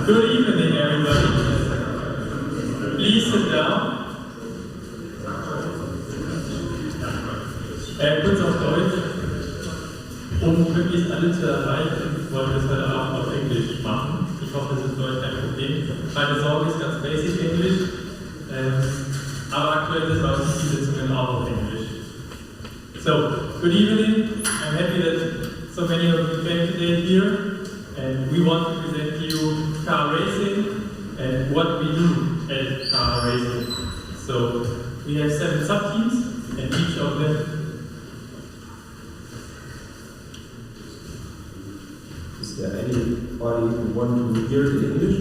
Good evening, everybody. Please sit down. Kurz auf Deutsch. Möglichst alle zu erreichen, wollen wir es heute Abend auf Englisch machen. Ich hoffe, das ist für euch kein Problem. Keine Sorge, ist ganz basic Englisch. Aber aktuell sind bei uns die Sitzungen auch auf Englisch. So, good evening. I'm happy that so many of you came today here. And we want to present you KA-RaceIng and what we do at KA-RaceIng. So, we have 7 sub-teams, and each of them Is there anybody who want to hear it in English?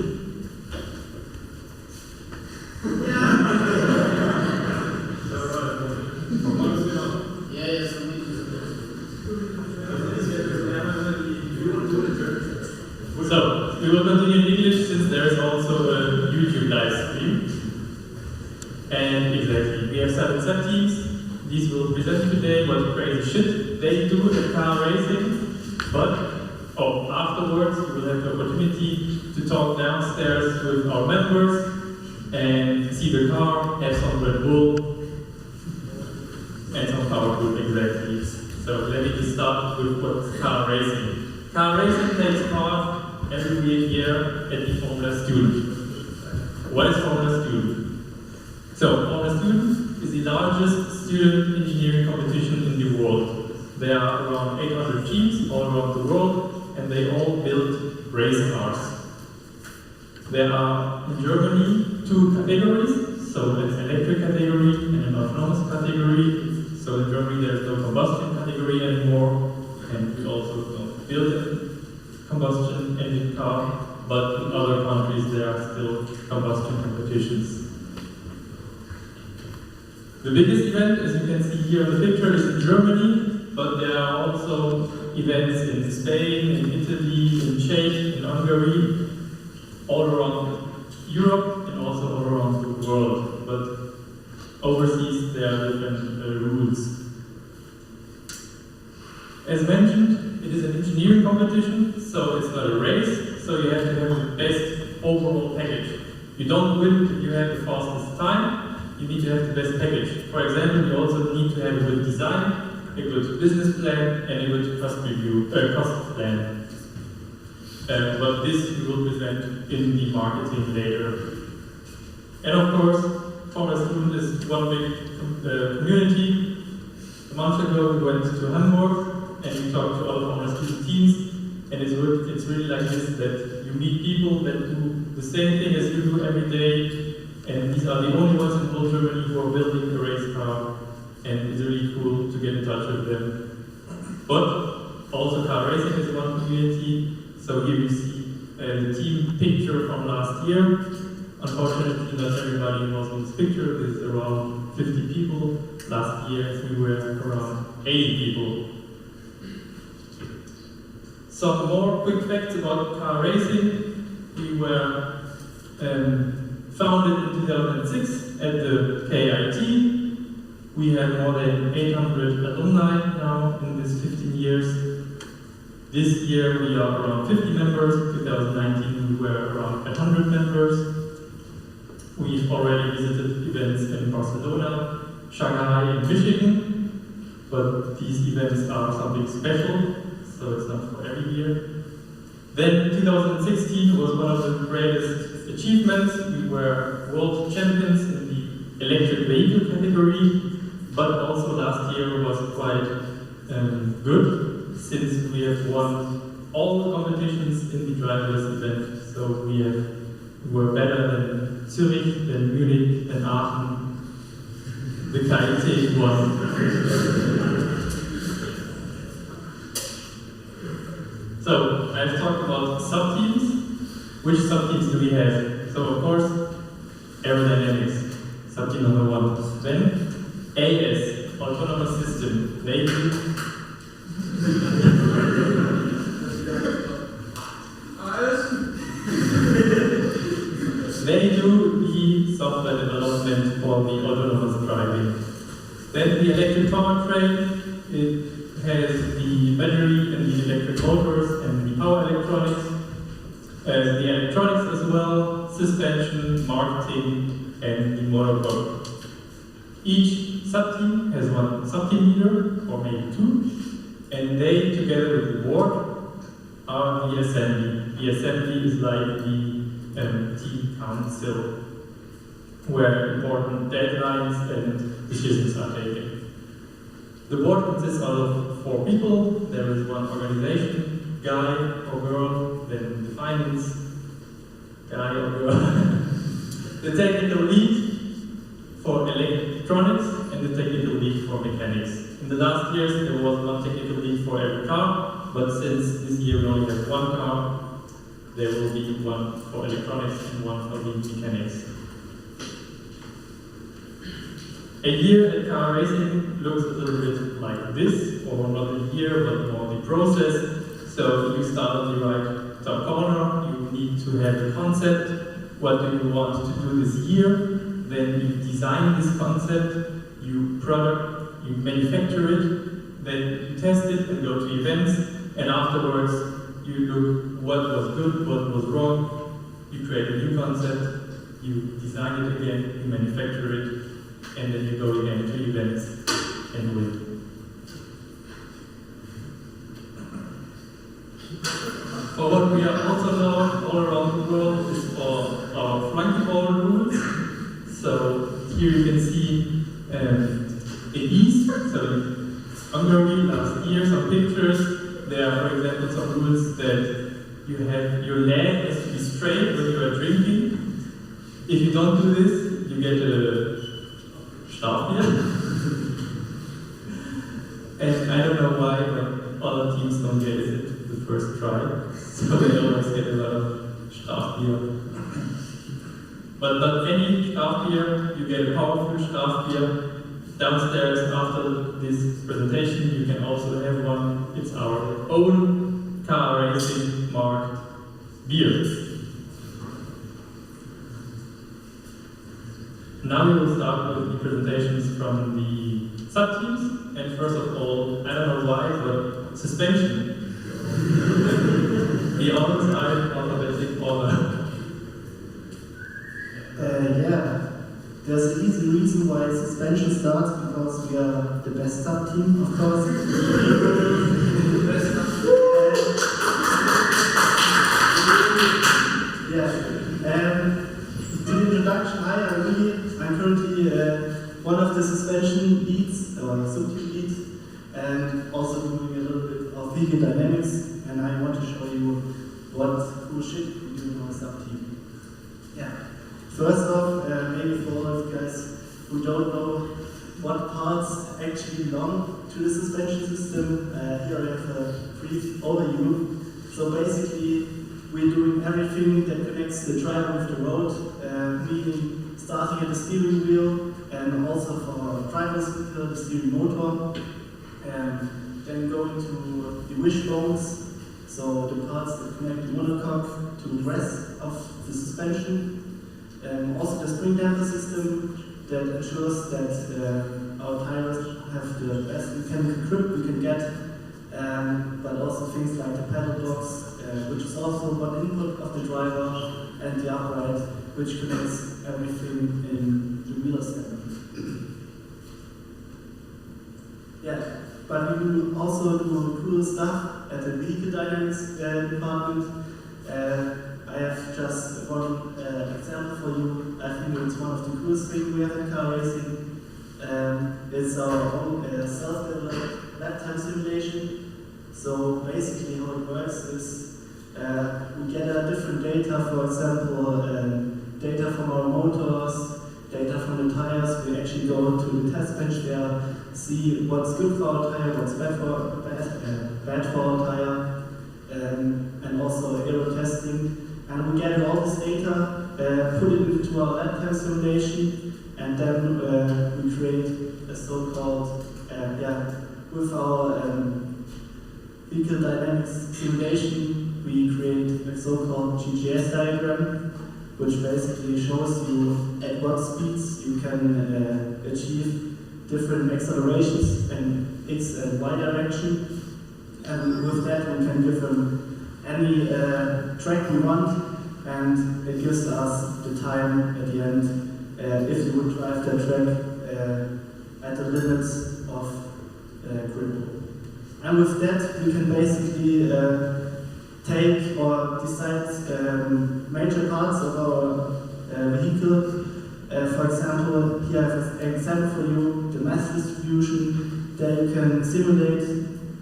So, we will continue in English since there is also a YouTube live stream. And exactly, we have 7 sub-teams. These will present today what crazy shit they do at KA-RaceIng. But afterwards, we will have the opportunity to talk downstairs with our members and see the car, have some Red Bull, and some powerful exactly. So let me just start with what's KA-RaceIng. KA-RaceIng takes part every year at the Formula Student. What is Formula Student? So, Formula Student is the largest student engineering competition in the world. There are around 800 teams all around the world, and they all build race cars. There are in Germany 2 categories, so it's an electric category and an autonomous category. So in Germany there is no combustion category anymore, and we also don't build a combustion engine car, but in other countries there are still combustion competitions. The biggest event, as you can see here in the picture, is in Germany, but there are also events in Spain, in Italy, in Czech, in Hungary, all around Europe and also all around the world. But overseas there are different rules. As mentioned, it is an engineering competition, so it's not a race, so you have to have the best overall package. You don't win if you have the fastest time, you need to have the best package. For example, you also need to have a good design, a good business plan, and a good cost plan. But this we will present in the marketing later. And of course, Formula Student is one big community. A month ago we went to Hamburg and we talked to all Formula Student teams, and it's really like this, that you meet people that do the same thing as you do every day, and these are the only ones in whole Germany who are building a race car, and it's really cool to get in touch with them. But also KA-RaceIng is one community, so here you see the team picture from last year. Unfortunately, not everybody was in this picture. There's around 50 people. Last year we were around 80 people. Some more quick facts about KA-RaceIng. We were founded in 2006 at the KIT. We have more than 800 alumni now in this 15 years. This year we are around 50 members. 2019 we were around 100 members. We've already visited events in Barcelona, Shanghai, and Michigan. But these events are something special, so it's not for every year. Then 2016 was one of the greatest achievements. We were world champions in the electric vehicle category, but also last year was quite good, since we have won all the competitions in the driverless event. So we were better than Zurich, than Munich, than Aachen. The KIT won. So, I've talked about sub-teams. Which sub-teams do we have? So, of course, Aerodynamics, sub-team number 1. Then, AS, Autonomous System. They do the software development for the autonomous driving. Then the electric powertrain, it has the battery and the electric motors and the power electronics. The electronics is suspension, marketing, and the Monocoque. Each sub-team has one sub-team leader, or maybe two, and they, together with the board, are the assembly. The assembly is like the team council, where important deadlines and decisions are taken. The board consists of 4 people. There is one organization guy or girl, then the finance guy or girl, the technical lead for electronics, and the technical lead for mechanics. In the last years, there was one technical lead for every car, but since this year we only have one car, there will be one for electronics and one for the mechanics. A year at KA-RaceIng looks a little bit like this, or not a year, but more the process. So you start on the right top corner, you need to have a concept. What do you want to do this year? Then you design this concept, you manufacture it, then you test it and go to events, and afterwards you look what was good, what was wrong, you create a new concept, you design it again, you manufacture it, and then you go again to events and win. For what we are also known all around the world is for our flunkyball rules. So here you can see in East, so in Hungary last year, some pictures. There are, for example, some rules that you have your leg has to be straight when you are drinking. If you don't do this, you get a Strafbier. And I don't know why, but other teams don't get it the first try. So they always get a lot of Strafbier. But any Strafbier, you get a powerful Strafbier. Downstairs after this presentation, you can also have one. It's our own KA-RaceIng marked beer. Now we will start with the presentations from the sub-teams. And first of all, I don't know why, but suspension. The others are in alphabetic order. Yeah, there's an easy reason why suspension starts, because we are the best sub-team, of course. The introduction, I'm currently one of the suspension leads, or sub-team leads, and also doing a little bit of vehicle dynamics, and I want to show you what cool shit we do in our sub-team. Yeah. First off, maybe for all of you guys who don't know what parts actually belong to the suspension system, here I have a brief overview. So basically, we're doing everything that connects the driver with the road, meaning starting at the steering wheel, and also for our driver's vehicle, the steering motor, and then going to the wishbones, so the parts that connect the monocoque to the rest of the suspension. Also the spring damper system that ensures that our tires have the best mechanical grip we can get, but also things like the pedal box, which is also one input of the driver, and the upright, which connects everything in the wheel assembly. Yeah, but we also do cool stuff at the vehicle dynamics department. I have just one example for you. I think it's one of the coolest things we have in KA-RaceIng. It's our own self-developed lap time simulation. So basically how it works is we gather different data, for example, data from our motors, data from the tires. We actually go to the test bench there, see what's good for our tire, what's bad for our tire, and also aero testing. And we gather all this data, put it into our lap time simulation, and then we create a so-called, with our vehicle dynamics simulation, we create a so-called GGS diagram, which basically shows you at what speeds you can achieve different accelerations in X and Y direction. And with that we can give them any track we want. and it gives us the time at the end if you would drive the track at the limits of grip. And with that, we can basically take or decide major parts of our vehicle. For example, here I have an example for you, the mass distribution. There you can simulate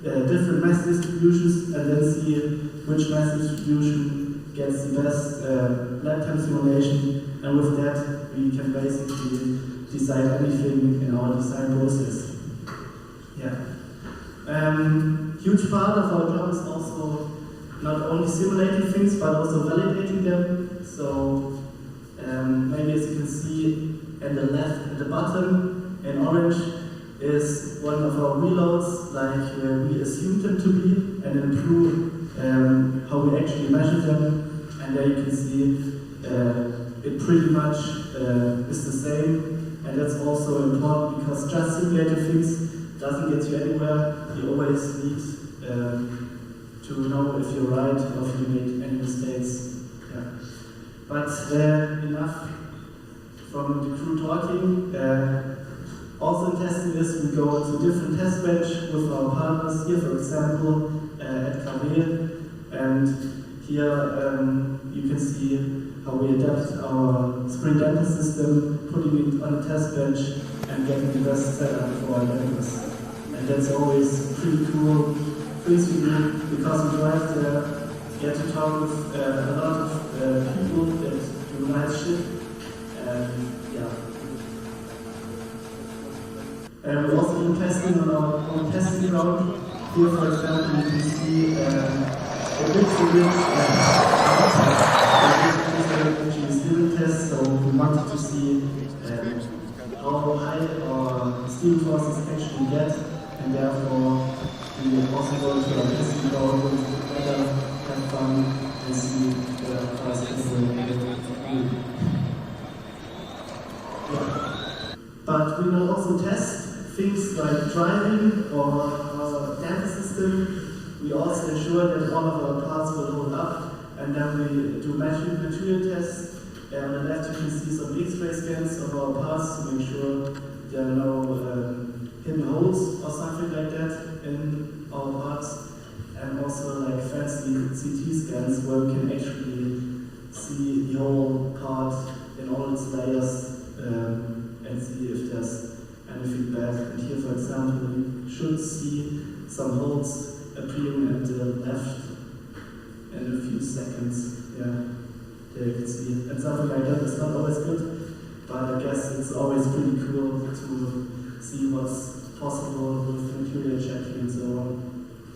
different mass distributions and then see which mass distribution gets the best lap time simulation. And with that, we can basically design anything in our design process. Yeah. Huge part of our job is also not only simulating things but also validating them. So maybe as you can see at the left at the bottom in orange is one of our reloads like we assumed them to be, and in blue how we actually measure them, and there you can see it pretty much is the same, and that's also important because just simulating things doesn't get you anywhere. You always need to know if you're right or if you made any mistakes. Yeah. But enough from the crew talking. Also in testing this, we go to different test bench with our partners. Here, for example, at KA, and here you can see how we adapt our spring damper system, putting it on a test bench and getting the best setup for our dampers. And that's always pretty cool things we do because we drive there, get to talk with a lot of people that do nice shit. Yeah. And we also do testing on our own testing ground. Here, for example, you can see a big test, so we wanted to see how high our steel forces actually get, and therefore we also go to our testing ground together, have fun, and see the cars can. But we will also test things like driving or our damper system. We also ensure that all of our parts will hold up, and then we do material tests. On the left you can see some X-ray scans of our parts to make sure there are no hidden holes or something like that in our parts, and also like fancy CT scans where we can actually see the whole part in all its layers and see if there's anything bad. And here, for example, you should see some holes appearing at the left in a few seconds. Yeah. There you can see, and something like that is not always good, but I guess it's always pretty cool to see what's possible with material checking and so on.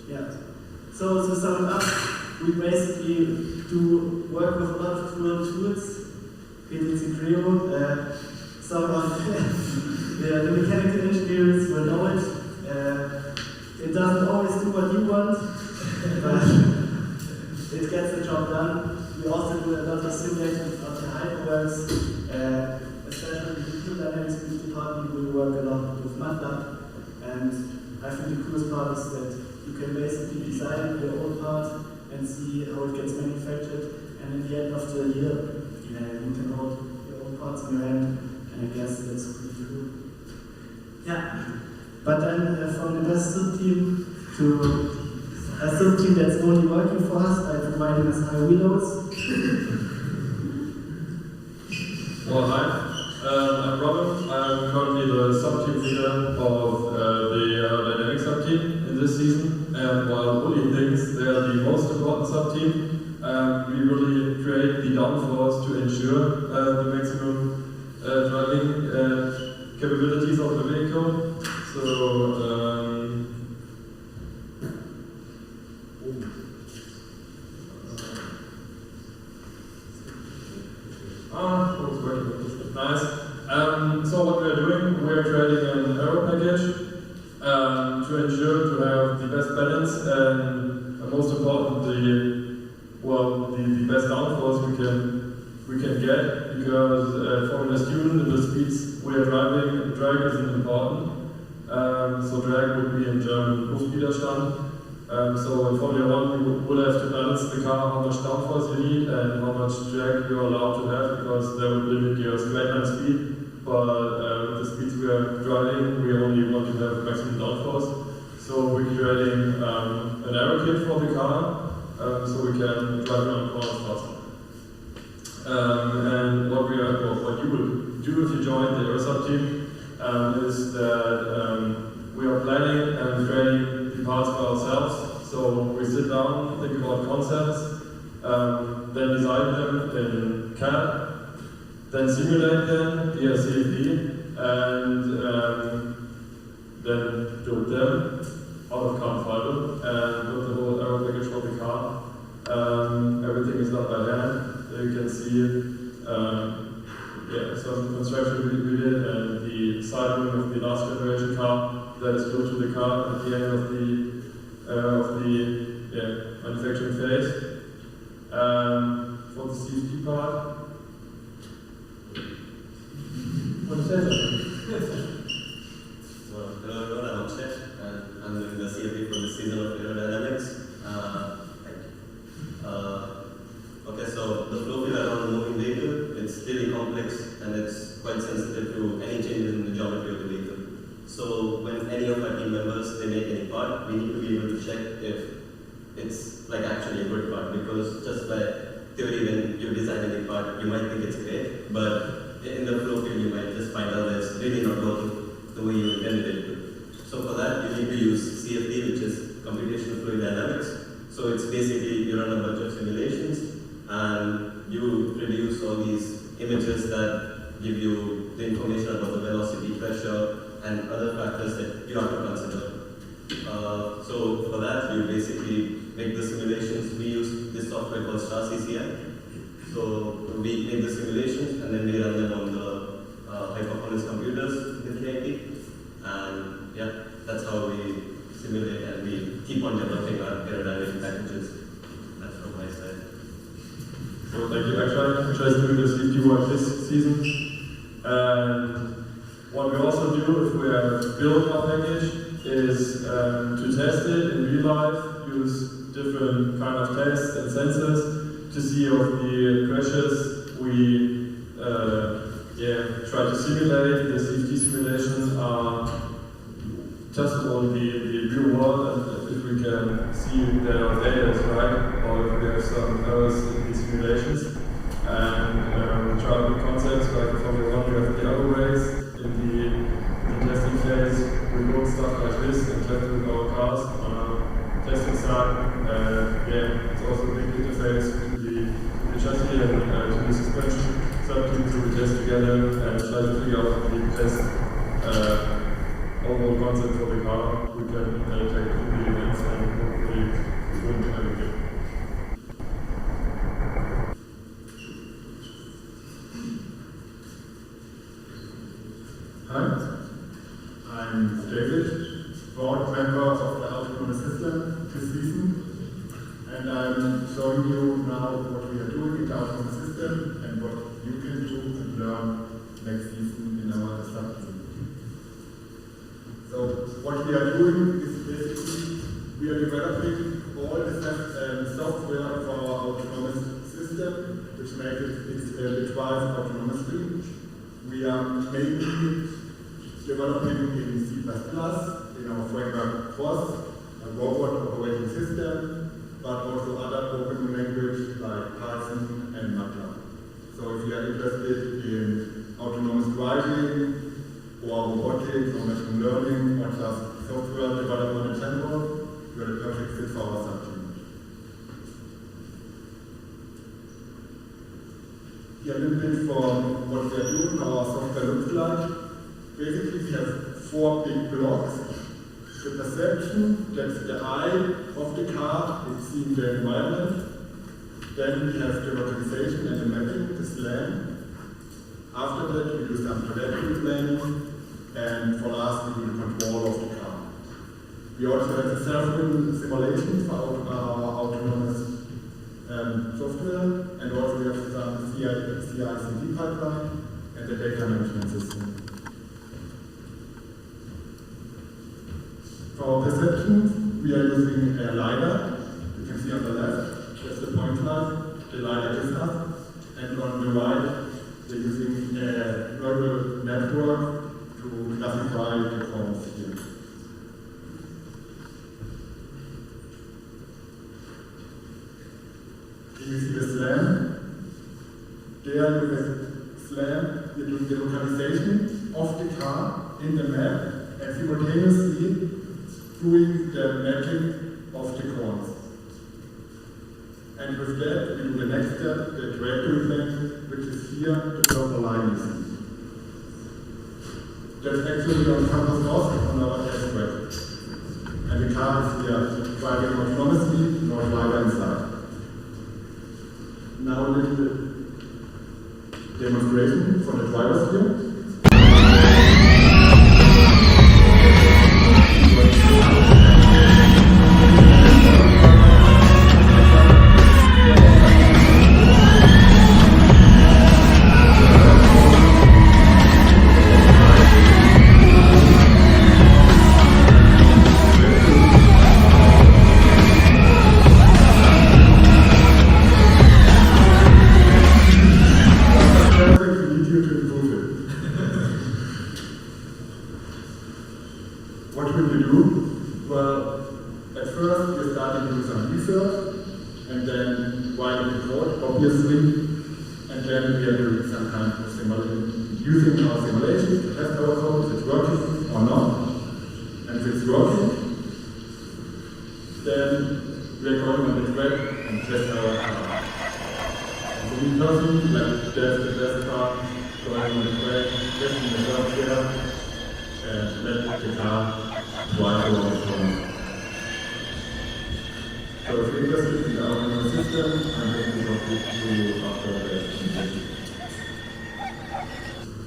Yeah. So to sum it up, we basically do work with a lot of cool tools. PTC Creo, some of the mechanical engineers will know it. It doesn't always do what you want, but it gets the job done. We also do a lot of simulating of the hyperworks, especially in the Dynamics department. We work a lot with MATLAB, and I think the coolest part is that you can basically design your own part and see how it gets manufactured, and at the end of the year, you can hold your own parts in your hand, and I guess that's pretty cool. Yeah, but then from the best sub team to a sub team that's only working for us by providing us high reloads. Well, hi, I'm Robin. I'm currently the sub-team leader of the Aerodynamics sub-team in this season. And while Uli thinks they are the most important sub-team, we really create the downforce to ensure the maximum driving capabilities of the vehicle. So, nice. So what we are doing, we are creating an aero package to ensure to have the best balance and most importantly, well, the best downforce we can get, because for a student in the speeds we are driving, drag isn't important. So drag would be in German Luftwiderstand, So in Formula 1 you would have to balance the car, how much downforce you need and how much drag you're allowed to have, because that would limit your straight line speed. But with the speeds we are driving, we only want to have maximum downforce. So we're creating an aero kit for the car, so we can drive around corners faster. And what you will do if you join the Aero sub team is that we are planning and creating the parts by ourselves. So we sit down, think about concepts, then design them in CAD, then simulate them via CFD, and then build them out of carbon fiber and build the whole aero package for the car. Everything is done by hand. You can see some construction we did, and the siding of the last generation car that is built to the car at the end of the manufacturing phase. For the CFD part, what is that? Well, hello everyone, I'm Akshay, and I'm doing the CFD for the season of Aerodynamics. Okay, so the flow field around the moving vehicle, it's really complex and it's quite sensitive to any changes in the geometry of the vehicle. So when any of our team members, they make any part, we need to be able to check if it's like actually a good part, because just by theory when you design any part, you might think it's great, but in the flow field you might just find out that it's really not working the way you intended it to. So for that, you need to use CFD, which is computational fluid dynamics. So it's basically you run a bunch of simulations and you produce all these images that give you the information about the velocity, pressure, and other factors that you have to consider. So for that, you basically make the simulations. We use this software called StarCCI. So we make the simulations and then we run them on the high-performance computers in the KIT. And yeah, that's how we simulate and we keep on developing our aerodynamic packages. That's from my side. So thank you, Akshay. Akshay is doing the CFD work this season. And what we also do if we have built our package is to test it in real life, use different kind of tests and sensors to see if the crashes we try to simulate. The CFD simulations are testable in the real world, and if we can see that our data is right, or if we have some errors in the simulations. And we try new concepts, like from the one we have the other race. In the testing phase, we build stuff like this and test with our cars on our testing side. It's also a big interface to the chassis and to the suspension subteam, so we test together and try to figure out how the best overall concept for the car we can take to the events and hopefully win everything. Hi, I'm David, board member of the Autonomous System this season, and I'm showing you now what we are doing in the Autonomous System and what you can do and learn next season in our sub-team. So what we are doing is basically we are developing all the software for our autonomous system, which makes it drive autonomously. We are mainly developing in C++, in our framework FOSS, a robot operating system, but also other open language like Python and MATLAB. So if you are interested in autonomous driving, or robotics, or machine learning, or just software development in general, you are the perfect fit for our subteam. Here a little bit from what we are doing, how our software looks like. Basically, we have 4 big blocks. The perception, that's the eye of the car, it's seeing the environment. Then we have the localization and the mapping, the SLAM. After that, we do some trajectory planning, and for last, we do the control of the car. We also have a self-written simulation for our autonomous software, and also we have some CI/CD pipeline and the data management system. For our perceptions, we are using a LiDAR. You can see on the left, that's the point cloud, the LiDAR gives us. And on the right, we're using a neural network to classify the cones here. Here you see the SLAM. There with the SLAM, you're doing the localization of the car in the map and simultaneously doing the mapping of the cones. And with that, we do the next step, the trajectory plan, which is here, the purple line you see. That's actually on campus north on our test track. And the car is here driving autonomously, no driver inside. Now a little demonstration for the drivers here. What will you do? Well, at first you're starting to do some research, and then writing the code, obviously, and then we are doing some kind of simulation, using our simulation to test our code, if it's working or not. And if it's working, then we are going on the track and test our car. So we personally, like the best car, going on the track, testing the software, and let the car drive along the corner. So if you're interested in the autonomous system, I'm going to talk to you after the presentation.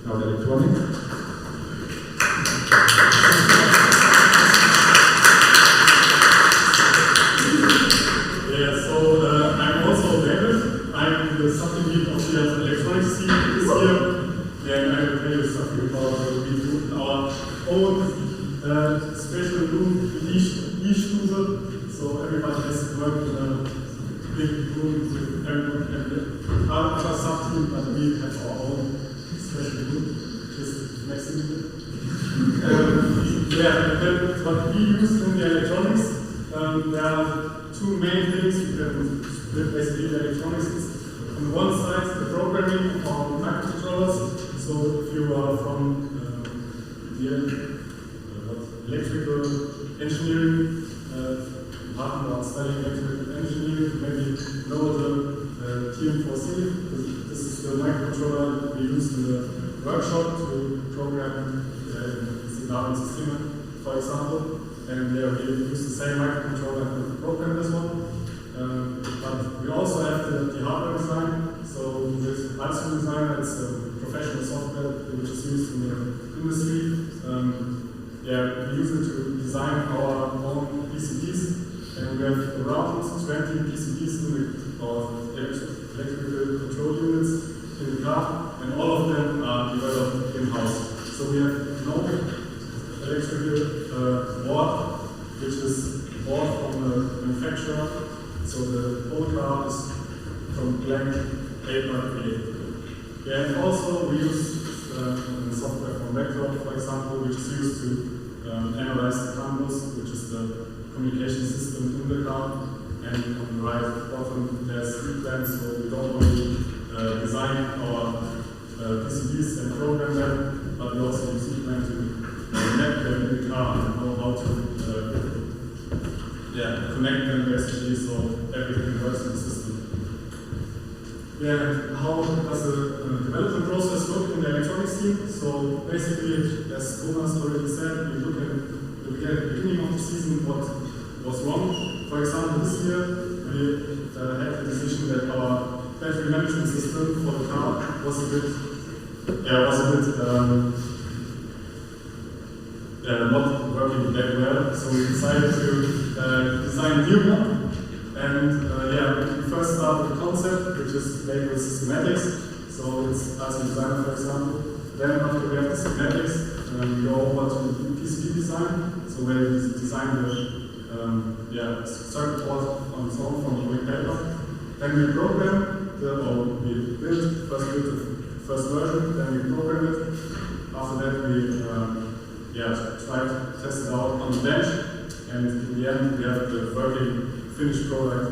Now the electronics. Yeah, so I'm also David. I'm the sublead of the electronics team this year. And I will tell you something about what we do in our own special room, niche. So everybody has to work in a big room with everyone and our sub-team, but we have our own special room, just next to me. That's what we use in the electronics. There are two main things you can split basically the electronics. On one side, the programming of our microcontrollers. So if you are from electrical engineering department or studying electrical engineering, maybe know the TM4C. This is the microcontroller we use in the workshop to program Signal System, for example. And we use the same microcontroller to program this one. But we also have the hardware design. So with Alstom Designer, it's a professional software which is used in the industry. We use it to design our own PCBs, and we have around 20 PCBs in our electrical control units in the car, and all of them are developed in-house. So we have no electrical board, which is bought from the manufacturer. So the whole car is from blank paper created. And also we use software from Vector, for example, which is used to analyze the campus, which is the communication system in the car. And on the right bottom there's three plans, so we don't only design our PCBs and program them, but we also use each plan to map them in the car and know how to connect them basically so everything works in the system. How does the development process look in the electronics team? So basically, as Thomas already said, we look at the beginning of the season what was wrong. For example, this year we had the decision that our battery management system for the car was a bit not working that well. So we decided to design a new one. And we first start with the concept, which is labeled systematics. So it's Alstom Designer, for example. Then after we have the schematics, we go over to PCB design. So where we design the circuit board on its own from the paper. Then we program we build the first version, then we program it. After that we try to test it out on the bench, and in the end we have the working finished product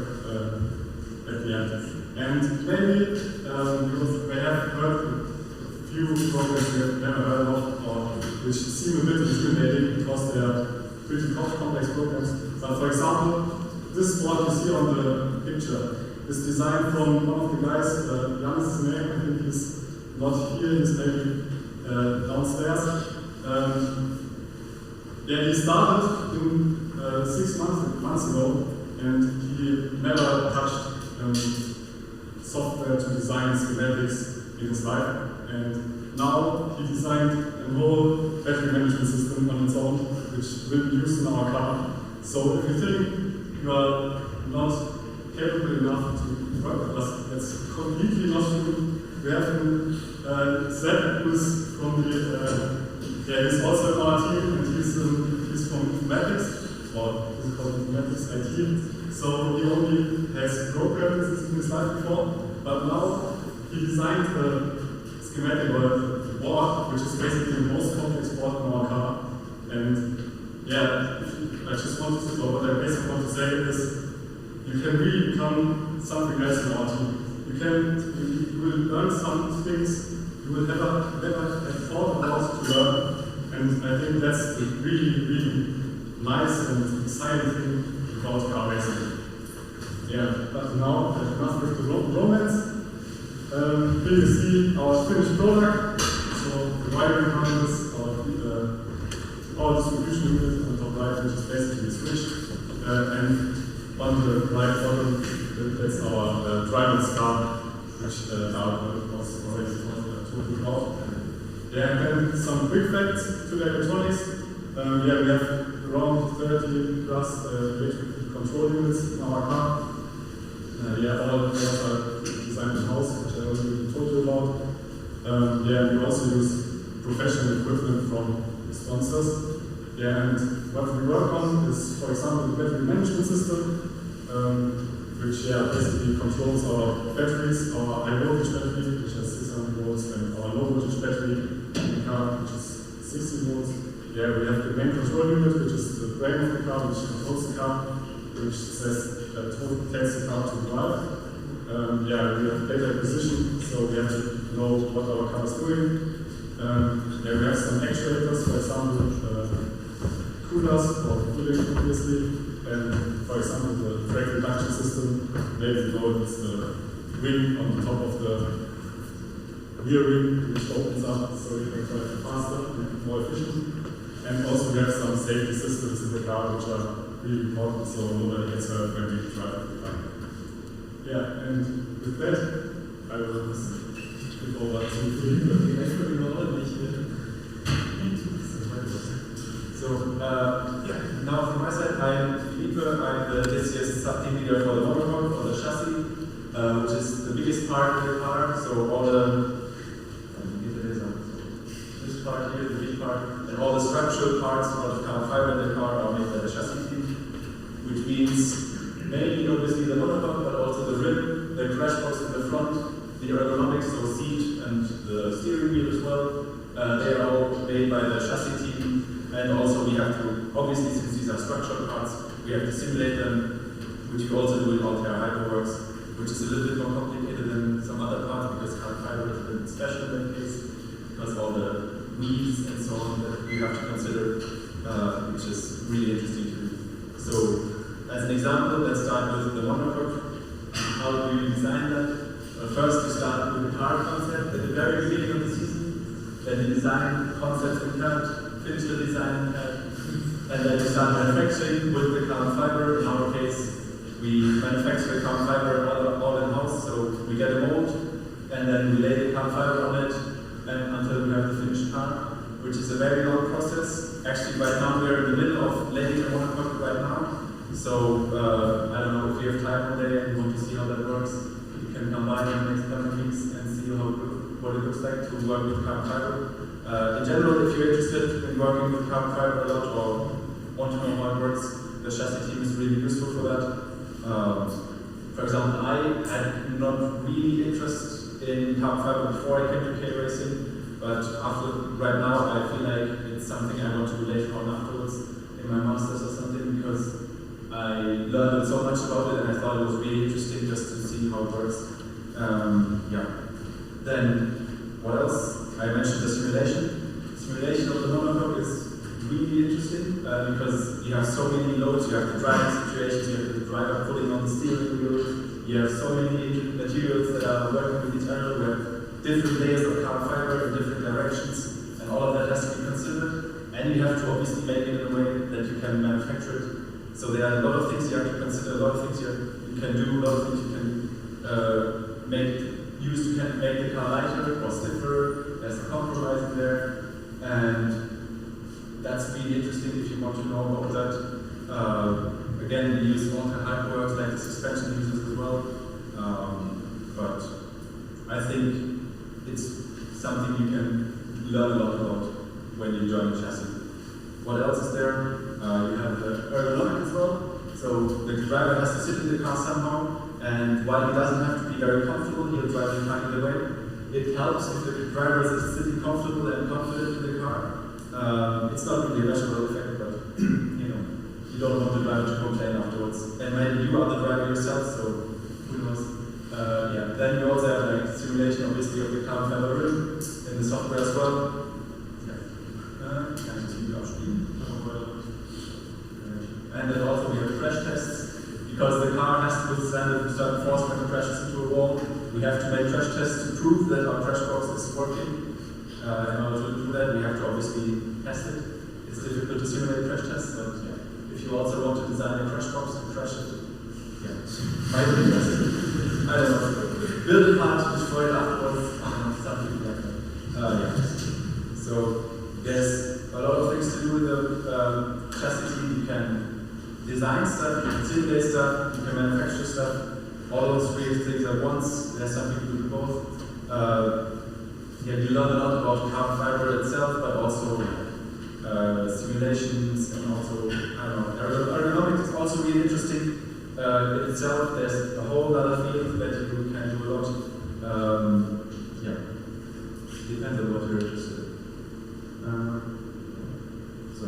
at the end. And maybe you may have heard a few programs you have never heard of, or which seem a bit intimidating because they are pretty complex programs. But for example, this board you see on the picture is designed from one of the guys, Jan's name, I think he's not here, he's maybe downstairs. He started in 6 months ago, and he never touched software to design schematics in his life. And now he designed a whole battery management system on its own, which will be used in our car. So if you think you are not capable enough to work with us, that's completely not true. We have Zed, who's from he's also in our team, and he's from Informatics, or is it called Informatics IT. So he only has programmed this in his life before, but now he designed a schematic or a board, which is basically the most complex board in our car. And I just want to, or what I basically want to say is, you can really become something else in our team. You will learn some things you will never have thought about to learn. And I think that's the really, really nice and exciting thing about car racing. But now, enough with the romance. Here you see our finished product. So the wiring harness, our distribution unit on the top right, which is basically the switch. And on the right bottom, that's our driver's car, which was already talked about. And then some quick facts to the electronics. We have around 30 plus electric control units in our car. All of those are designed in-house, which I already told you about. We also use professional equipment from sponsors. And what we work on is, for example, the battery management system, which basically controls our batteries, our high voltage battery, which has 600 volts, and our low voltage battery in the car, which is 60 volts. We have the main control unit, which is the brain of the car, which controls the car, which says takes the car to drive. We have data acquisition, so we have to know what our car is doing. We have some actuators, for example, coolers for cooling, obviously. And for example, the brake reduction system, maybe you know it's the wing on the top of the rear wing, which opens up so you can drive faster and more efficient. And also we have some safety systems in the car which are really important so nobody gets hurt when we drive the car. And with that, I will give over to now from my side, I'm Felipe. I'm this year's sub-team leader for the Monocoque, or the chassis, which is the biggest part of the car. So all this part here, the big part, and all the structural parts of the carbon fiber in the car are made by the chassis team, which means mainly obviously the monocoque, but also the rim, the crash box in the front, the ergonomics, so seat and the steering wheel as well. They are all made by the chassis team. And also we have to, obviously since these are structural parts, we have to simulate them, which we also do in Altair HyperWorks, which is a little bit more complicated than some other parts because carbon fiber is a bit special in that case, because all the weaves and so on that we have to consider, which is really interesting to do. So, as an example, let's start with the monocoque. How do we design that? First, we start with the car concept at the very beginning of the season, then the design concept we had, finish the design, and then we start manufacturing with the carbon fiber. In our case, we manufacture the carbon fiber all in-house, so we get a mold, and then we lay the carbon fiber on it and until we have the finished car, which is a very long process. Actually, right now we're in the middle of laying the monocoque right now, so I don't know if you have time one day and you want to see how that works, you can come by in the next couple of weeks and see what it looks like to work with carbon fiber. In general, if you're interested in working with carbon fiber a lot or want to know how it works, the chassis team is really useful for that. For example, I had not really interest in carbon fiber before I came to KA-RaceIng, but right now I feel like it's something I want to do later on afterwards in my masters or something, because I learned so much about it and I thought it was really interesting just to see how it works. Then what else? I mentioned the simulation. Simulation of the Monocoque is really interesting because you have so many loads, you have the driving situations, you have the driver pulling on the steering wheel, you have so many materials that are working with each other, you have different layers of carbon fiber in different directions, and all of that has to be considered. And you have to obviously make it in a way that you can manufacture it. So there are a lot of things you have to consider, a lot of things you can do, a lot of things you can use to make the car lighter or stiffer. There's a compromise in there. And that's really interesting if you want to know about that. Again, we use multi-hype works like the suspension uses as well. But I think it's something you can learn a lot about when you join the chassis. What else is there? You have the aerodynamics as well. So the driver has to sit in the car somehow, and while he doesn't have to be very comfortable, he'll drive the car either way. It helps if the driver is sitting comfortable and confident in the car. It's not really a measurable effect, but you don't want the driver to complain afterwards. And maybe you are the driver yourself, so who knows? Then you also have like simulation, obviously, of the carbon fiber rim in the software as well. And then also we have crash tests, because the car has to withstand a certain force when it crashes into a wall. We have to make crash tests to prove that our crash box is working. In order to do that, we have to obviously test it. It's difficult to simulate crash tests, but if you also want to design a crash box and crash it, might be interesting. I don't know. Build a part, destroy it afterwards, something like that. So there's a lot of things to do with the chassis team. You can design stuff, you can simulate stuff, you can manufacture stuff. All those three things at once. There's something to do with both. You learn a lot about carbon fiber itself, but also simulations, and also, aerodynamics is also really interesting in itself. There's a whole other field that you can do a lot. Depends on what you're interested in. So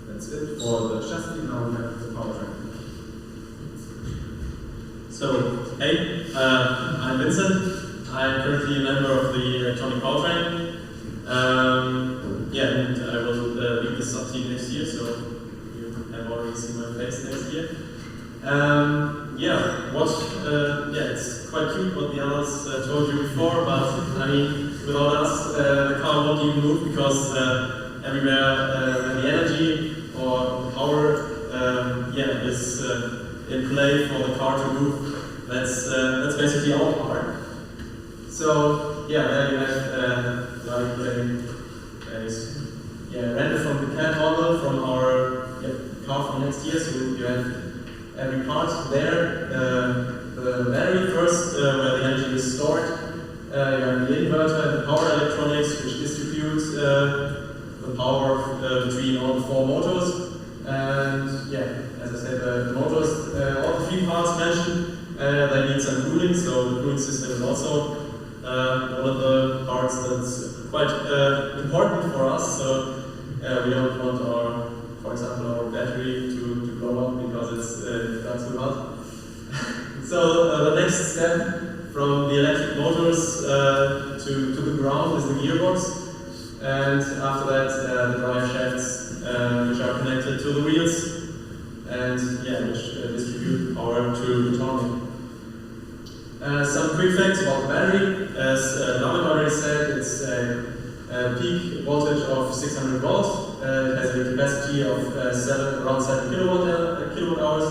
that's it for the chassis. Now we have the powertrain. So, hey, I'm Vincent. I'm currently a member of the electronic powertrain. And I will lead the sub-team next year, so you have already seen my face next year. It's quite cute what the others told you before, but I mean, without us, the car won't even move, because everywhere where the energy or power is in play for the car to move, that's basically our car. So there you have a render from the CAD model from our car from next year. So you have every part there. The battery first, where the energy is stored. You have the inverter and the power electronics, which distributes the power between all the four motors. And as I said, the motors, all the three parts mentioned, they need some cooling. So the cooling system is also one of the parts that's quite important for us. So we don't want for example, our battery to blow up because it's got too hot. So the next step from the electric motors to the ground is the gearbox. And after that, the drive shafts, which are connected to the wheels, and which distribute power to the turbine. Some quick facts about the battery. As David already said, it's a peak voltage of 600 volts. It has a capacity of around 7 kilowatt hours,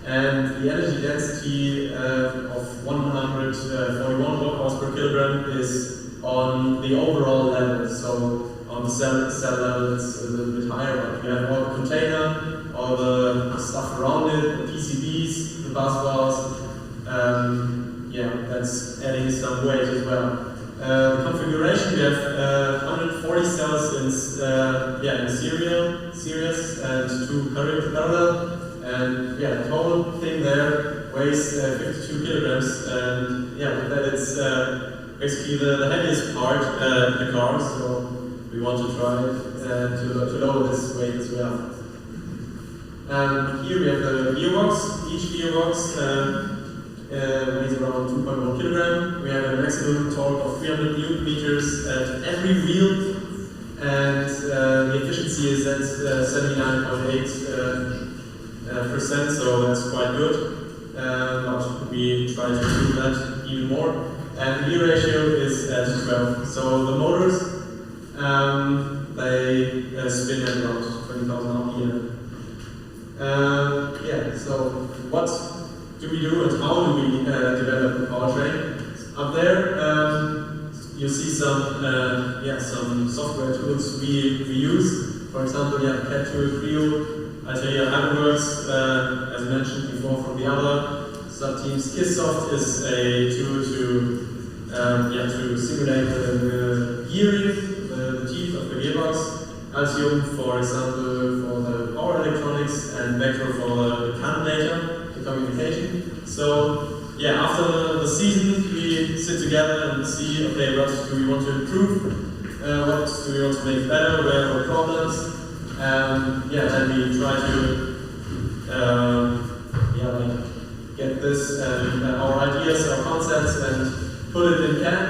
and the energy density of 141 watt hours per kilogram is on the overall level. So on the cell level, it's a little bit higher. But you have all the container, all the stuff around it, the PCBs, the bus bars. That's adding some weight as well. Configuration, we have 140 cells in series and 2 parallel. And yeah, the whole thing there weighs 52 kilograms, and yeah, with that it's basically the heaviest part in the car, so we want to try to lower this weight as well. Here we have the gearbox. Each gearbox weighs around 2.1 kilogram. We have a maximum torque of 300 newton meters at every wheel, and the efficiency is at 79.8%, so that's quite good. But we try to improve that even more. And the gear ratio is at 12. So the motors, they spin at around 20,000 RPM. Yeah, so what do we do and how do we develop the powertrain? Up there, you see some software tools we use. For example, we have CAD tool Creo. I tell you how it works, as mentioned before from the other sub-teams. KISSsoft is a tool to simulate the gearing, the teeth of the gearbox. Altium, for example, for the power electronics, and Vector for the combinator, the communication. So, yeah, after the season, we sit together and see, okay, what do we want to improve? What do we want to make better? Where are problems? Yeah, then we try to get this and our ideas, our concepts, and put it in CAD.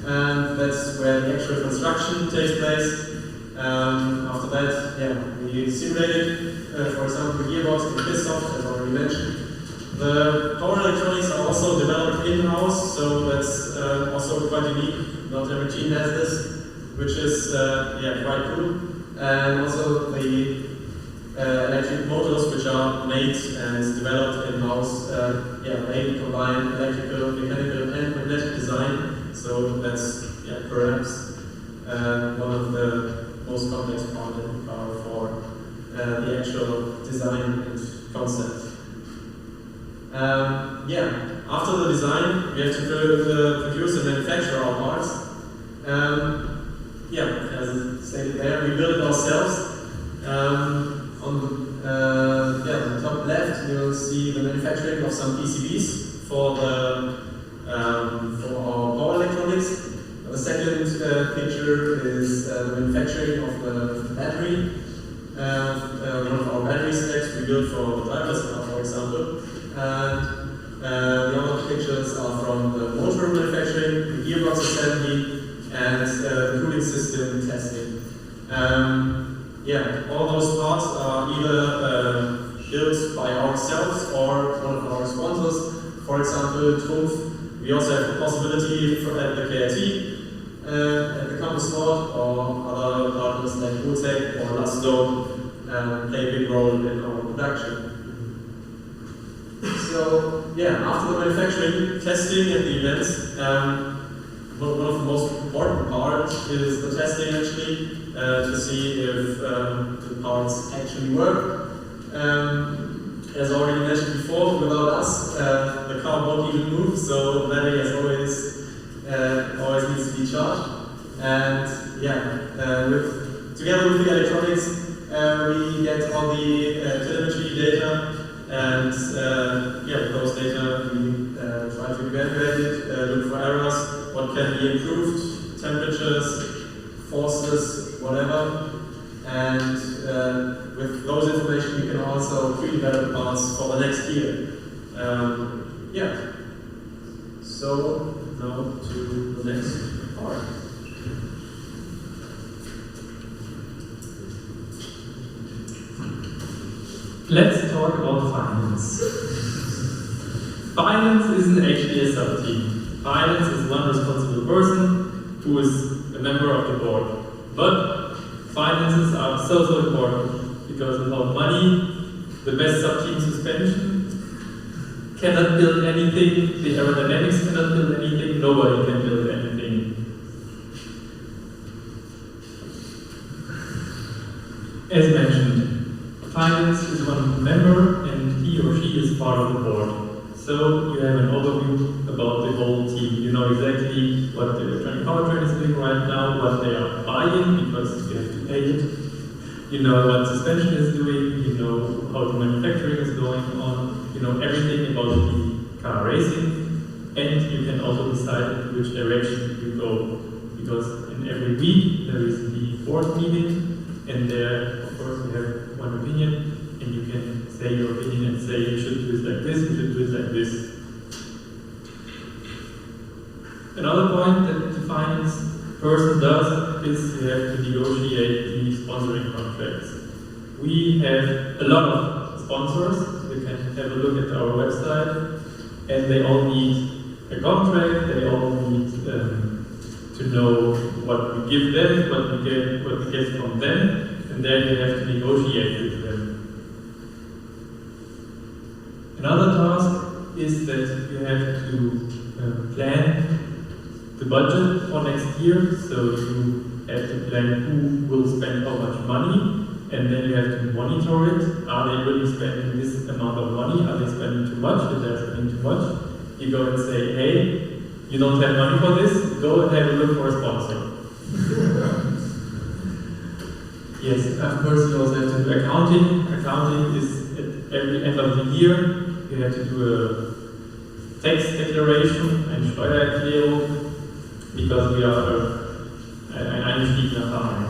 And that's where the actual construction takes place. After that, yeah, we simulated, for example, the gearbox in KISSsoft, as already mentioned. The power electronics are also developed in-house, so that's also quite unique. Not every team has this, which is quite cool. And also the electric motors, which are made and developed in-house, they combine electrical, mechanical, and magnetic design. So that's perhaps one of the most complex part in the car for the actual design and concept. After the design, we have to produce and manufacture our parts. As stated there, we build it ourselves. On the top left, you'll see the manufacturing of some PCBs for our power electronics. The second picture is the manufacturing of the battery. One of our battery stacks we built for the driverless car, for example. And the other pictures are from the motor manufacturing, the gearbox assembly, and the cooling system testing. All those parts are either built by ourselves or one of our sponsors. For example, Trumpf. We also have the possibility at the KIT, at the campus north, or other partners like Utec or Lasto play a big role in our production. So, after the manufacturing, testing, and the events, one of the most important parts is the testing actually, to see if the parts actually work. As already mentioned before, without us, the car won't even move, so the battery as always needs to be charged. And together with the electronics, we get all the telemetry data, and with those data we try to evaluate it, look for errors, what can be improved, temperatures, forces, whatever. And with those information we can also pre-develop parts for the next year. So now to the next part. Let's talk about finance. Finance isn't actually a sub-team. Finance is one responsible person who is a member of the board. But finances are so important because without money, the best sub-team suspension cannot build anything, the Aerodynamics cannot build anything, nobody can build anything. As mentioned, finance is one member and he or she is part of the board. So you have an overview about the whole team. You know exactly what the electronic powertrain is doing right now, what they are buying because you have to pay it. You You know what suspension is doing, you know how the manufacturing is going on, you know everything about the car racing, and you can also decide in which direction you go. Because in every week there is the board meeting, and there, of course, you have one opinion, and you can say your opinion and say you should do it like this, you should do it like this. Another point that the finance person does is you have to negotiate the sponsoring contracts. We have a lot of sponsors. You can have a look at our website, and they all need a contract. They all need to know what we give them, what we get from them, and then you have to negotiate with them. Another task is that you have to plan the budget for next year, so you have to plan who will spend how much money, and then you have to monitor it. Are they really spending this amount of money? Are they spending too much? If they're spending too much, you go and say, hey, you don't have money for this, go and have a look for a sponsor. Yes, of course you also have to do accounting. Accounting is at every end of the year, you have to do a tax declaration and Steuererklärung, because we are ein eingestiegener Verein.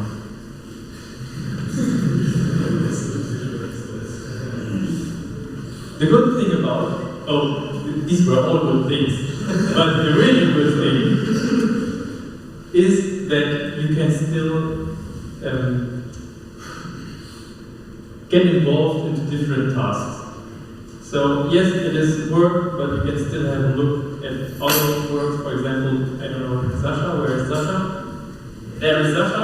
The good thing about, these were all good things, but the really good thing is that you can still get involved into different tasks. So yes, it is work, but you can still have a look at other work. For example, I don't know, Sasha, where is Sasha? There is Sasha.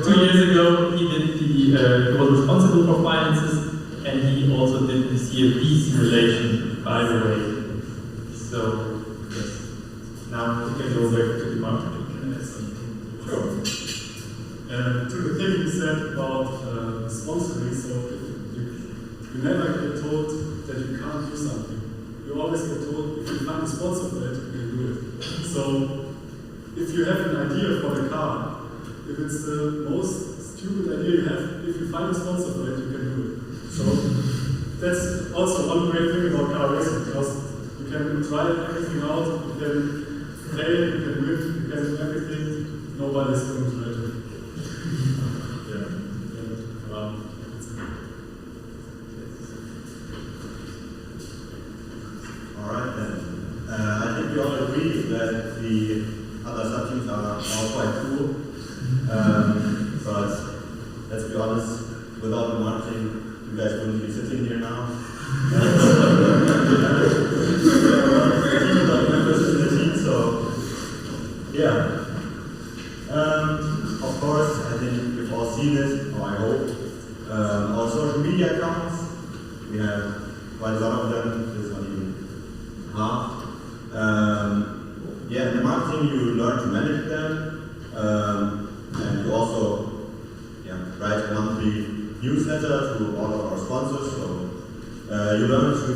2 years ago, he did he was responsible for finances, and he also did the CFD simulation, by the way. So, yes. Now we can go back to the marketing. Sure. To the thing you said about sponsoring, so you never get told that you can't do something. You always get told if you find a sponsor for it, you can do it. So, if you have an idea for the car, if it's the most stupid idea you have, if you find a sponsor for it, you can do it. So, that's also one great thing about car racing, because you can try everything out, you can fail, you can win, you can do everything, nobody's going to try to. Alright then. I think we all agree that the other subteams are all quite cool. But let's be honest, without the marketing, you guys wouldn't be sitting here now. So, yeah. Of course, I think you've all seen it, or I hope. Our social media accounts, we have quite a lot of them, there's not even half. Yeah, in the marketing you learn to manage them, and you also write a monthly newsletter to all of our sponsors, so you learn to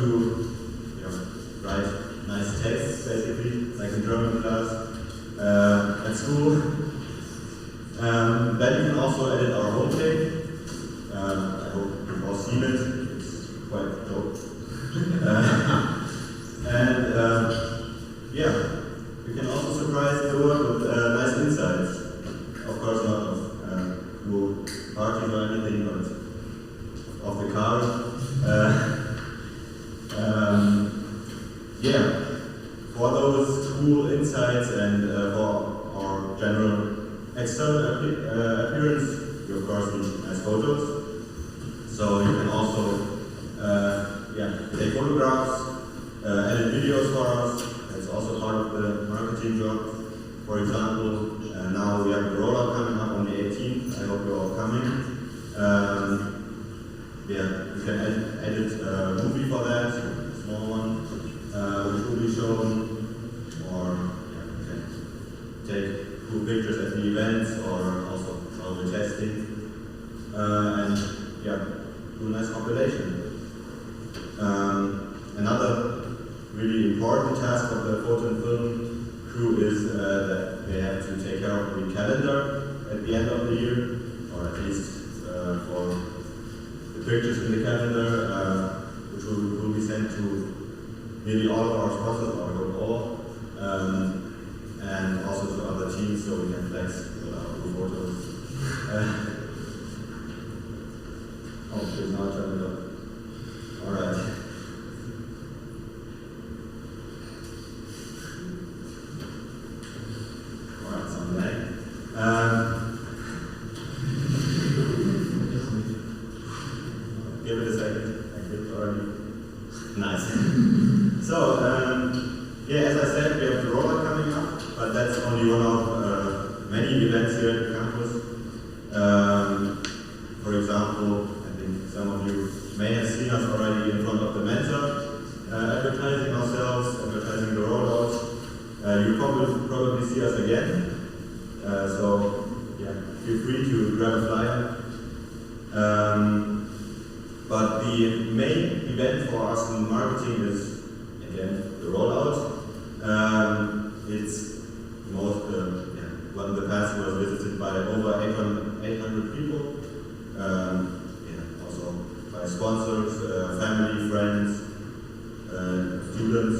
write nice texts, basically, like in German class, at school. Then you can also edit our homepage. I hope you've all seen it, it's quite dope. You can also surprise the world with nice insights. Of course, not of cool parties or anything, but of the car. For those cool insights and for our general external appearance, you of course need nice photos. So you can also take photographs, edit videos for us. That's also part of the marketing job. For example, now we have the rollout coming up on the 18th. I hope you're all coming. You can edit a movie for that, a small one, which will be shown, or you can take cool pictures at the events, or also while we're testing, and do a nice compilation. Another really important task of the photo and film crew is that they have to take care of the calendar at the end of the year, or at least for pictures in the calendar, which will be sent to nearly all of our sponsors, or all, and also to other teams, so we can flex with our new photos. Oh, please now turn it up. All right. All right, so I'm back. Give it a second. I clicked already. Nice. So, yeah, as I said, we have the Rollout coming up, but that's only one of many events here at the campus. For example, I think some of you may have seen us already in front of the Mentor, advertising ourselves, advertising the Rollout. You probably see us again. So, yeah, feel free to grab a flyer. But the main event for us in marketing is, again, the Rollout. It's most, one of the past was visited by over 800 people. Also by sponsors, family, friends, students.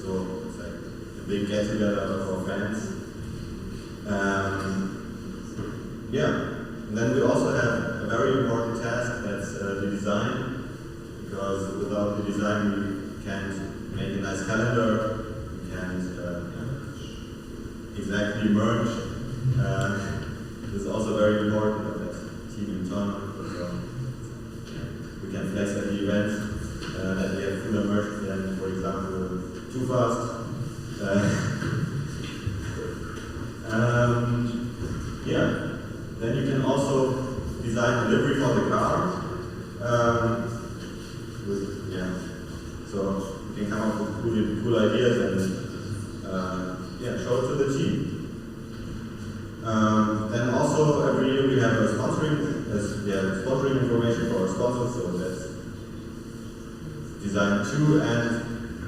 So it's like a big get together of our fans. And then we also have a very important task, that's the design, because without the design we can't make a nice calendar, we can't exactly merge. This is also very important that team in turn, so we can flex at the event that we have full immersion, then for example too fast. Then you can also design delivery for the car. So you can come up with cool ideas and show it to the team. Then also every year we have a sponsoring information for our sponsors, so that's design 2, and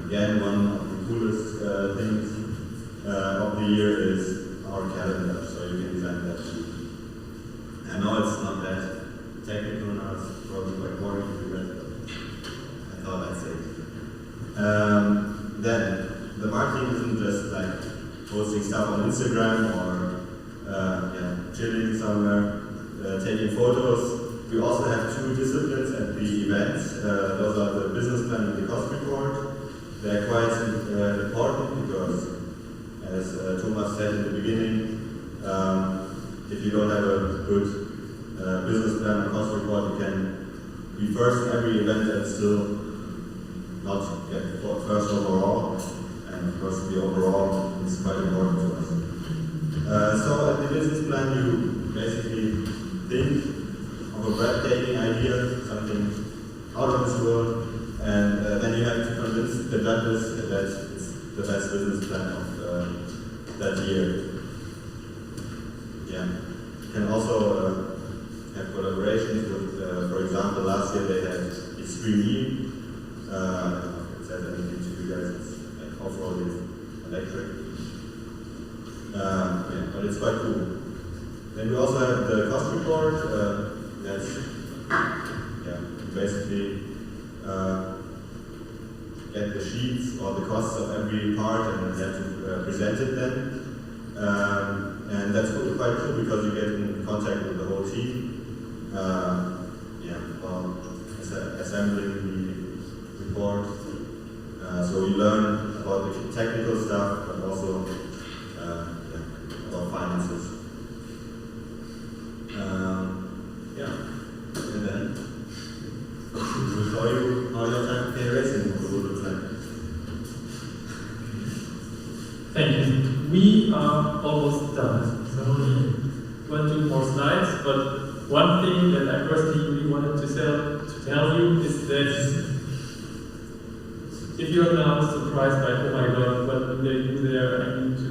again one of the coolest things of the year is our calendar, so you can design that too. I know it's not that technical now, it's probably quite boring to do that, but I thought I'd say it. Then, the marketing isn't just like posting stuff on Instagram or chilling somewhere, taking photos. We also have 2 disciplines at the events. Those are the business plan and the cost report. They're quite important because, as Thomas said in the beginning, if you don't have a good business plan and cost report, you can be first in every event and still not get first overall. And of course, the overall is quite important to us. So at the business plan, you basically think of a breathtaking idea, something out of this world, and then you have to convince the judges that it's the best business plan of that year. You can also have collaborations with, for example, last year they had Extreme E. It said anything to you guys, it's like off-road electric. But it's quite cool. Then we also have the cost report. That's basically get the sheets or the costs of every part and you have to present it then. And that's quite cool because you get in contact with the whole team. Assembling the report. So you learn about the technical stuff, but also about finances. And then we'll show you how your time KA-RaceIng will look like. Thank you. We are almost done. So only 1-2 more slides, but one thing that I personally really wanted to tell you is that if you're now surprised by, oh my god, what do they do there? I need to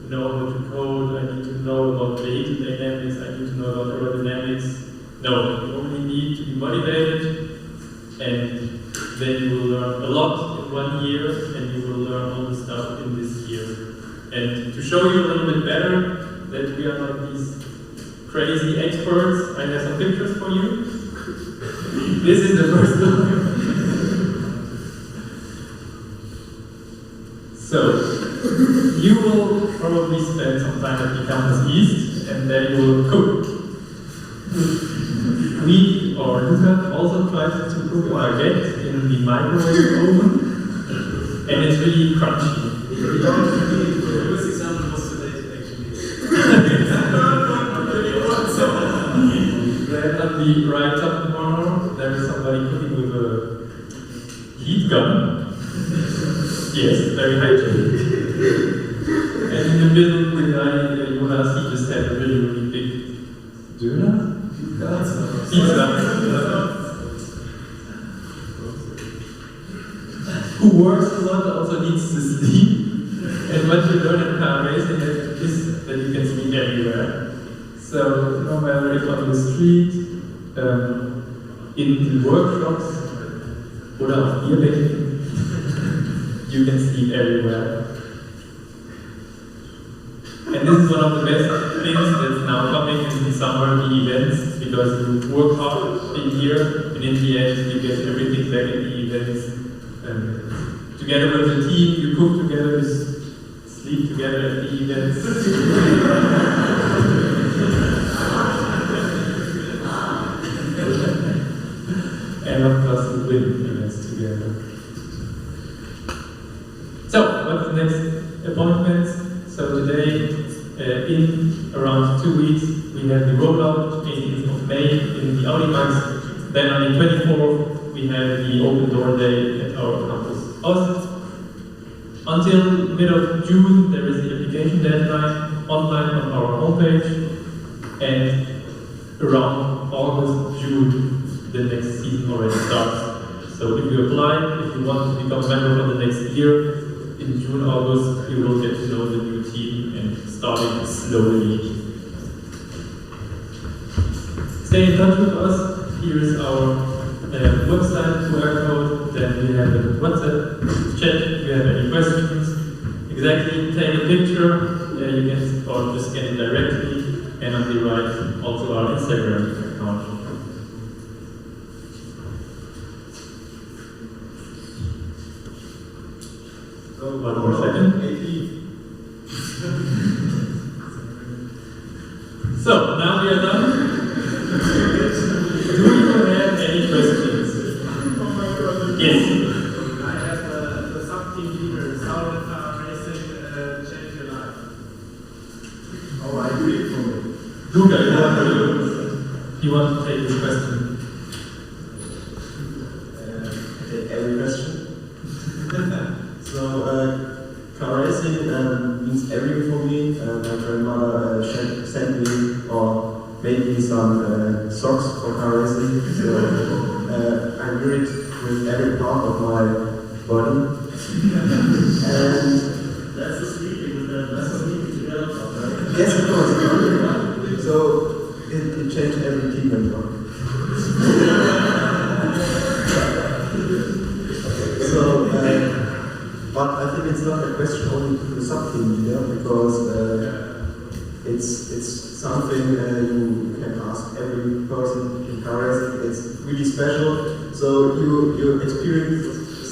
know how to code, I need to know about vehicle dynamics, I need to know about aerodynamics. No, you only need to be motivated, and then you will learn a lot in 1 year, and you will learn all the stuff in this year. And to show you a little bit better that we are not these crazy experts, I have some pictures for you. This is the first one. So, you will probably spend some time at the campus east, and there you will cook. We, or Luca, also tried to cook baguette in the microwave oven, and it's really crunchy. Then at the right top corner, there is somebody cooking with a heat gun. Yes, very hygienic. And in the middle, the guy, Jonas, he just had a really, really big döner? Pizza. Who works a lot also needs to sleep. And what you learn in car racing is that you can sleep everywhere. So no matter if on the street, in the workshops, or auf Bierbänken, you can sleep everywhere. And this is one of the best things that's now coming in the summer, the events, because you work hard a year, and in the end you get everything back in the events. Together with the team, you cook together, you sleep together at the events. And of course we win events together. So, what's the next appointments? So today, in around 2 weeks, we have the Rollout, 18th of May in the Aerodynamics. Then on the 24th, we have the Open Door Day at our campus Ost. Until mid of June, there is the application deadline online on our homepage. And around August, June, the next season already starts. So if you apply, if you want to become a member for the next year, in June, August, you will get to know the new team and starting slowly. Stay in touch with us. Here is our website QR code. Then we have a WhatsApp chat if you have any questions. Exactly, take a picture. You can or just scan it directly. And on the right, also our Instagram account. One more second. So, now we are done. Do you have any questions? Yes. I have the sub-team leader. How did racing change your life? Oh, I agree for me. Luca, you want to take this question? Every question. So, car racing means everything for me. My grandmother sent me or made me some socks for car racing. So, I'm wear it with every part of my body. And that's the sleeping together, right? Yes, of course. So, it changed every team member. So, but I think it's not a question only to the sub-team leader, because it's something you can ask every person in car racing. It's really special. So you experience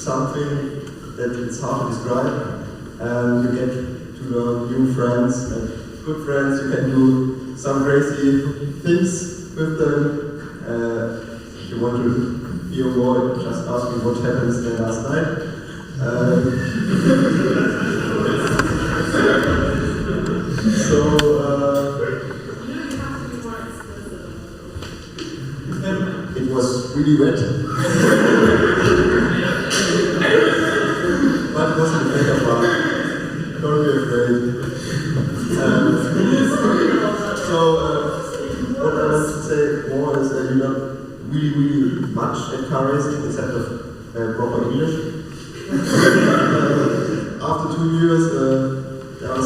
something that it's hard to describe. You get to know new friends and good friends. You can do some crazy things with them. If you want to hear more, just ask me what happened there last night. It was really wet. But it wasn't a mega part. Don't be afraid. What I want to say more is that you learn really much at car racing, except of proper English. After 2 years, there are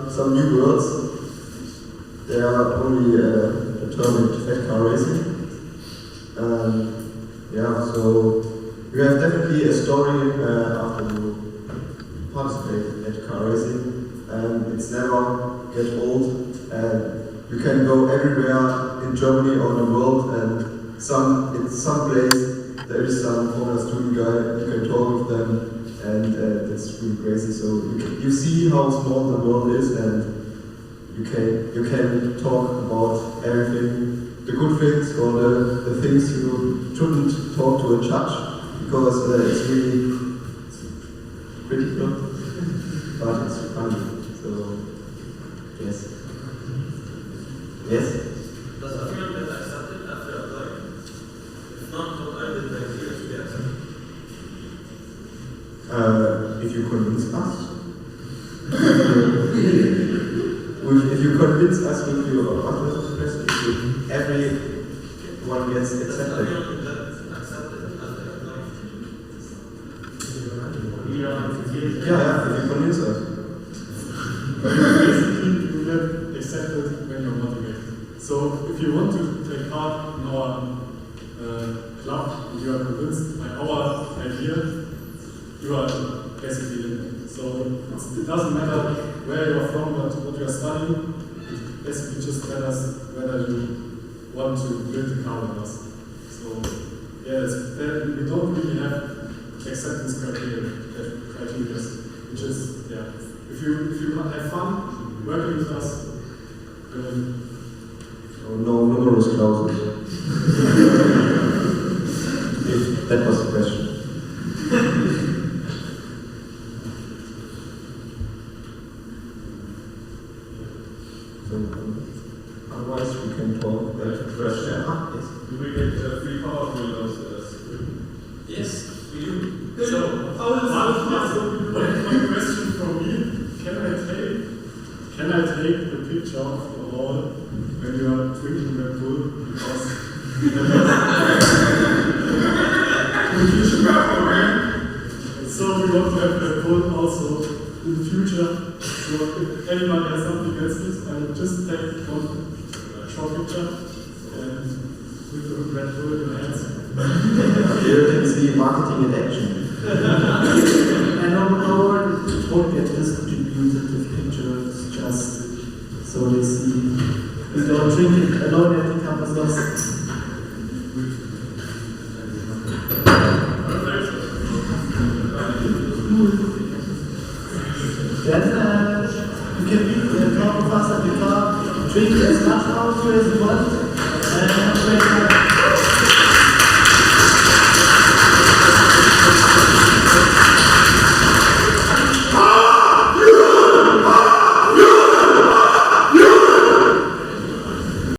some new words. They are only determined at car racing. So you have definitely a story after you participate at car racing, and it's never get old. You can go everywhere in Germany or the world and in some place there is some Formula Student guy, you can talk with them, and that's really crazy. So you see how small the world is, and you can talk about everything, the good things or the things you shouldn't talk to a judge, because it's really critical, but it's funny. So yes. Yes? Does everyone get accepted after applying? If not, what are the criteria to be accepted? If you convince us. If you convince us with your question, everyone gets accepted. Does everyone get accepted after applying? Yeah, if you convince us. Basically, you get accepted when you're motivated. So if you want to take part in our club and you are convinced by our idea, you are basically in. So it doesn't matter where you are from, but what you are studying. It basically just matters whether you want to build the car with us. So yeah, we don't really have acceptance criteria, which is if you have fun working with us. No numerous clauses. If that was the question. Otherwise, we can talk about the question. Yes. Do we get free Powertrain downstairs? Yes, we do. So, one question from me: Can I take the picture of the hall when you are drinking Red Bull? Because so we want to have Red Bull also in the future. So if anyone has something against this, I will just take one short picture and with the Red Bull in your hands. Here you can see marketing in action. And no one won't get distributed with pictures, just so they see. We don't drink it alone at the campus. Then you can talk fast at the car, drink as much alcohol as you want, and have a great time.